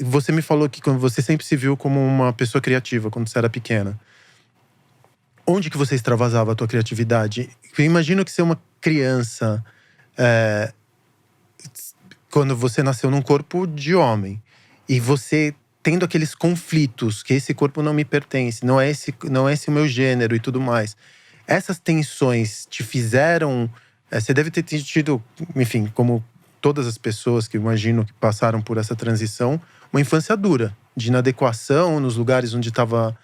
você me falou que quando você sempre se viu como uma pessoa criativa quando você era pequena. Onde que você extravasava a tua criatividade? Eu imagino que ser uma criança, é, quando você nasceu num corpo de homem, e você tendo aqueles conflitos, que esse corpo não me pertence, não é esse o meu gênero e tudo mais. Essas tensões te fizeram… você deve ter tido, enfim, como todas as pessoas que eu imagino que passaram por essa transição, uma infância dura, de inadequação nos lugares onde estava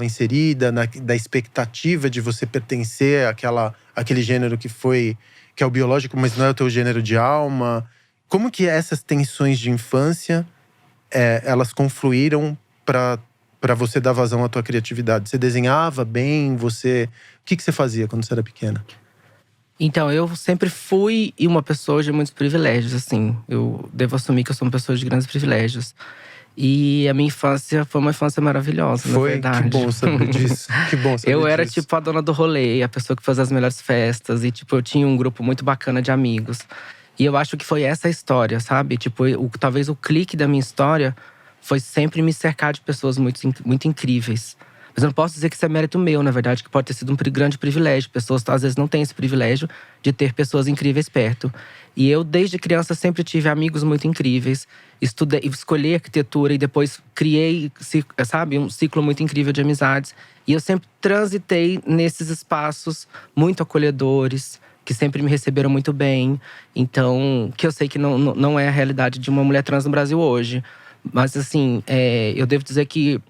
inserida, da expectativa de você pertencer àquele gênero que é o biológico, mas não é o teu gênero de alma. Como que essas tensões de infância, elas confluíram para você dar vazão à tua criatividade? Você desenhava bem? O que você fazia quando você era pequena? Então, eu sempre fui uma pessoa de muitos privilégios, assim. Eu devo assumir que eu sou uma pessoa de grandes privilégios. E a minha infância foi uma infância maravilhosa, na verdade. Que bom saber disso. Que bom saber Eu era disso. tipo a dona do rolê, a pessoa que fazia as melhores festas. E tipo, eu tinha um grupo muito bacana de amigos. E eu acho que foi essa a história, sabe? Tipo, talvez o clique da minha história foi sempre me cercar de pessoas muito incríveis. Mas eu não posso dizer que isso é mérito meu, na verdade, que pode ter sido um grande privilégio. Pessoas às vezes não têm esse privilégio de ter pessoas incríveis perto. E eu, desde criança, sempre tive amigos muito incríveis. Escolhi arquitetura e depois criei, sabe, um ciclo muito incrível de amizades. E eu sempre transitei nesses espaços muito acolhedores, que sempre me receberam muito bem. Então, que eu sei que não é a realidade de uma mulher trans no Brasil hoje. Mas assim, eu devo dizer que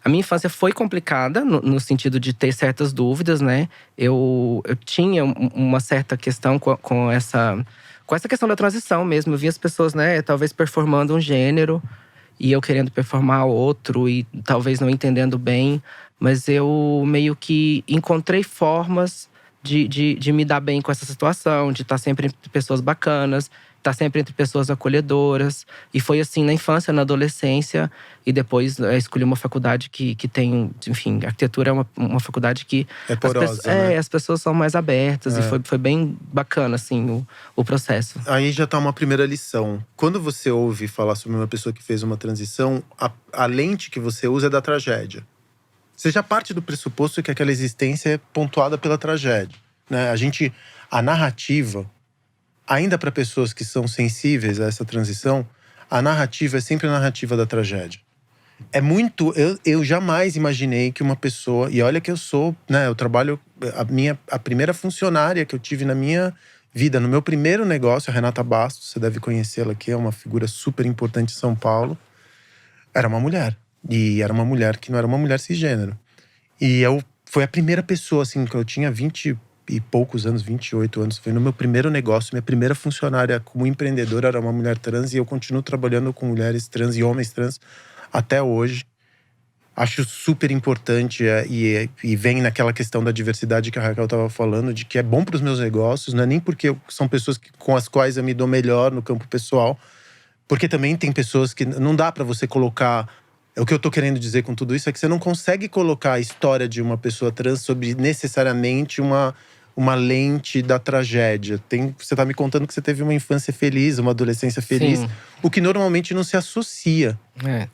a minha infância foi complicada, no sentido de ter certas dúvidas, né? Eu tinha uma certa questão com essa questão da transição mesmo. Eu via as pessoas, né, talvez performando um gênero e eu querendo performar outro e talvez não entendendo bem. Mas eu meio que encontrei formas de me dar bem com essa situação, de estar sempre entre pessoas bacanas, estar sempre entre pessoas acolhedoras. E foi assim na infância, na adolescência. E depois escolhi uma faculdade que tem… Enfim, arquitetura é uma faculdade que… É porosa, né? as pessoas são mais abertas. E foi bem bacana, assim, o processo. Aí já tá uma primeira lição. Quando você ouve falar sobre uma pessoa que fez uma transição, a lente que você usa é da tragédia. Você já parte do pressuposto que aquela existência é pontuada pela tragédia, né? A narrativa, ainda para pessoas que são sensíveis a essa transição, a narrativa é sempre a narrativa da tragédia. É muito… Eu jamais imaginei que uma pessoa… E olha que eu sou, né? Eu trabalho… A primeira funcionária que eu tive na minha vida, no meu primeiro negócio, a Renata Bastos, você deve conhecê-la aqui, é uma figura super importante em São Paulo. Era uma mulher. E era uma mulher que não era uma mulher cisgênero. E foi a primeira pessoa, assim, que eu tinha 20 e poucos anos, 28 anos. Foi no meu primeiro negócio, minha primeira funcionária como empreendedora era uma mulher trans. E eu continuo trabalhando com mulheres trans e homens trans até hoje. Acho super importante e vem naquela questão da diversidade que a Raquel estava falando, de que é bom para os meus negócios. Não é nem porque são pessoas com as quais eu me dou melhor no campo pessoal. Porque também tem pessoas que não dá para você colocar… O que eu tô querendo dizer com tudo isso é que você não consegue colocar a história de uma pessoa trans sobre necessariamente uma lente da tragédia. Você tá me contando que você teve uma infância feliz, uma adolescência feliz. Sim. O que normalmente não se associa.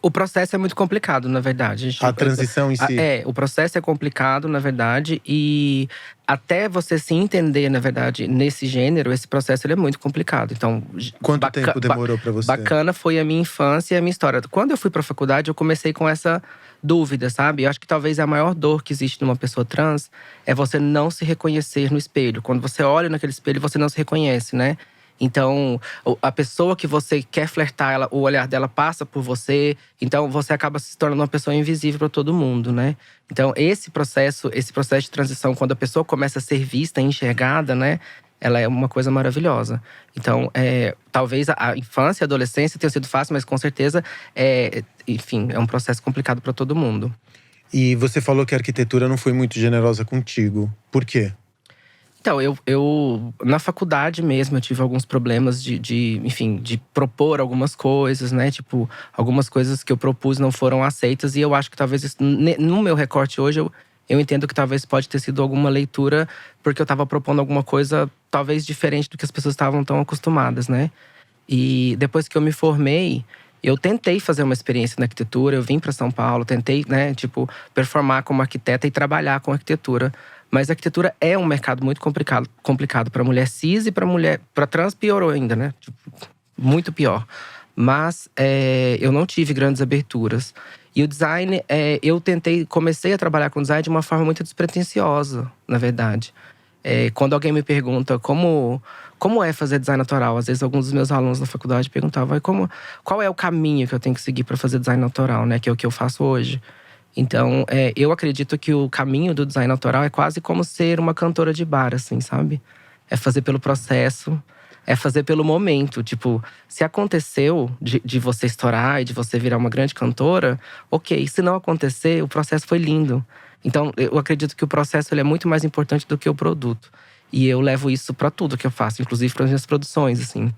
O processo é muito complicado, na verdade. A transição em si. O processo é complicado, na verdade. E até você se entender, na verdade, nesse gênero, esse processo ele é muito complicado. Então, quanto tempo demorou pra você? Bacana foi a minha infância e a minha história. Quando eu fui pra faculdade, eu comecei com essa dúvida, sabe? Eu acho que talvez a maior dor que existe numa pessoa trans é você não se reconhecer no espelho. Quando você olha naquele espelho, você não se reconhece, né? Então, a pessoa que você quer flertar, o olhar dela passa por você. Então, você acaba se tornando uma pessoa invisível para todo mundo, né? Então, esse processo de transição, quando a pessoa começa a ser vista, enxergada, né? Ela é uma coisa maravilhosa. Então, talvez a infância e a adolescência tenham sido fácil, mas com certeza, enfim, é um processo complicado para todo mundo. E você falou que a arquitetura não foi muito generosa contigo. Por quê? Então, eu na faculdade mesmo, eu tive alguns problemas enfim, de propor algumas coisas, né? Tipo, algumas coisas que eu propus não foram aceitas. E eu acho que talvez, no meu recorte hoje, eu entendo que talvez pode ter sido alguma leitura… Porque eu tava propondo alguma coisa, talvez diferente do que as pessoas estavam tão acostumadas, né? E depois que eu me formei, Eu tentei fazer uma experiência na arquitetura, eu vim para São Paulo, tentei, né, tipo, performar como arquiteta e trabalhar com arquitetura. Mas a arquitetura é um mercado muito complicado para mulher cis e para trans piorou ainda, né? Tipo, muito pior. Mas eu não tive grandes aberturas. E o design, comecei a trabalhar com design de uma forma muito despretensiosa, na verdade. Quando alguém me pergunta como é fazer design autoral, às vezes alguns dos meus alunos da faculdade perguntavam qual é o caminho que eu tenho que seguir para fazer design autoral, né? Que é o que eu faço hoje. Então, eu acredito que o caminho do design autoral é quase como ser uma cantora de bar, assim, sabe? É fazer pelo processo, é fazer pelo momento. Tipo, se aconteceu de você estourar e de você virar uma grande cantora, ok. Se não acontecer, o processo foi lindo. Então, eu acredito que o processo ele é muito mais importante do que o produto. E eu levo isso pra tudo que eu faço, inclusive para as minhas produções, assim.